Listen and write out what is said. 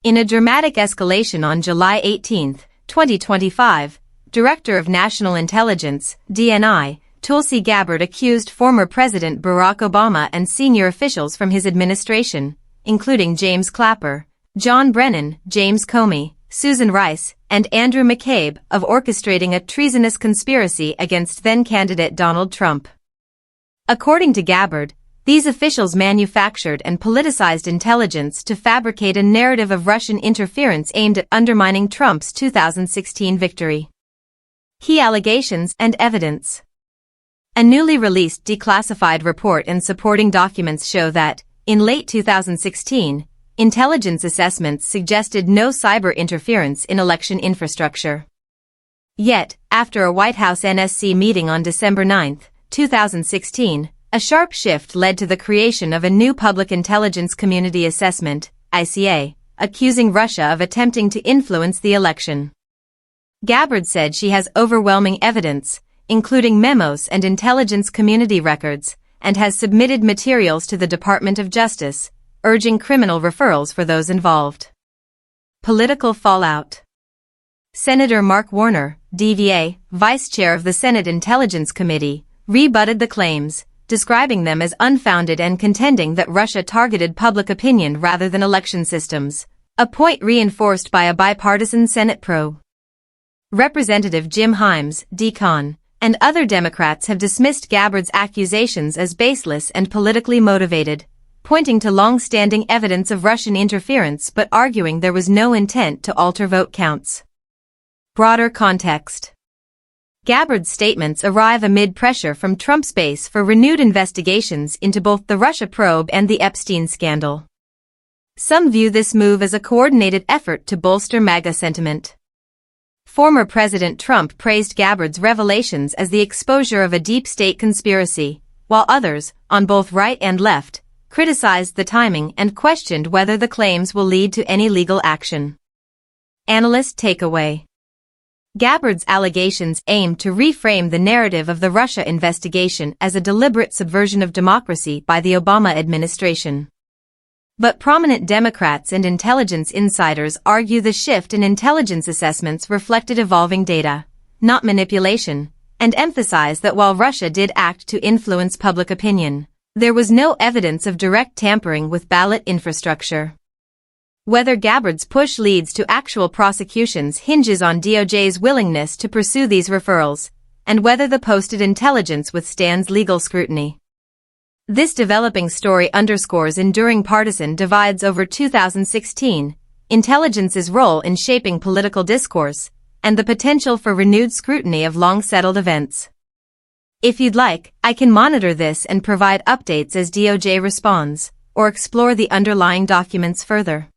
In a dramatic escalation on July 18, 2025, Director of National Intelligence, DNI, Tulsi Gabbard accused former President Barack Obama and senior officials from his administration, including James Clapper, John Brennan, James Comey, Susan Rice, and Andrew McCabe, of orchestrating a treasonous conspiracy against then-candidate Donald Trump. According to Gabbard, these officials manufactured and politicized intelligence to fabricate a narrative of Russian interference aimed at undermining Trump's 2016 victory. Key allegations and evidence. A newly released declassified report and supporting documents show that, in late 2016, intelligence assessments suggested no cyber interference in election infrastructure. Yet, after a White House NSC meeting on December 9, 2016, a sharp shift led to the creation of a new Public Intelligence Community Assessment, ICA, accusing Russia of attempting to influence the election. Gabbard said she has overwhelming evidence, including memos and intelligence community records, and has submitted materials to the Department of Justice, urging criminal referrals for those involved. Political fallout. Senator Mark Warner, DVA, Vice Chair of the Senate Intelligence Committee, rebutted the claims, describing them as unfounded and contending that Russia targeted public opinion rather than election systems, a point reinforced by a bipartisan Senate probe. Representative Jim Himes, D-Con, and other Democrats have dismissed Gabbard's accusations as baseless and politically motivated, pointing to long-standing evidence of Russian interference but arguing there was no intent to alter vote counts. Broader context. Gabbard's statements arrive amid pressure from Trump's base for renewed investigations into both the Russia probe and the Epstein scandal. Some view this move as a coordinated effort to bolster MAGA sentiment. Former President Trump praised Gabbard's revelations as the exposure of a deep state conspiracy, while others, on both right and left, criticized the timing and questioned whether the claims will lead to any legal action. Analyst takeaway. Gabbard's allegations aim to reframe the narrative of the Russia investigation as a deliberate subversion of democracy by the Obama administration. But prominent Democrats and intelligence insiders argue the shift in intelligence assessments reflected evolving data, not manipulation, and emphasize that while Russia did act to influence public opinion, there was no evidence of direct tampering with ballot infrastructure. Whether Gabbard's push leads to actual prosecutions hinges on DOJ's willingness to pursue these referrals, and whether the posted intelligence withstands legal scrutiny. This developing story underscores enduring partisan divides over 2016, intelligence's role in shaping political discourse, and the potential for renewed scrutiny of long-settled events. If you'd like, I can monitor this and provide updates as DOJ responds, or explore the underlying documents further.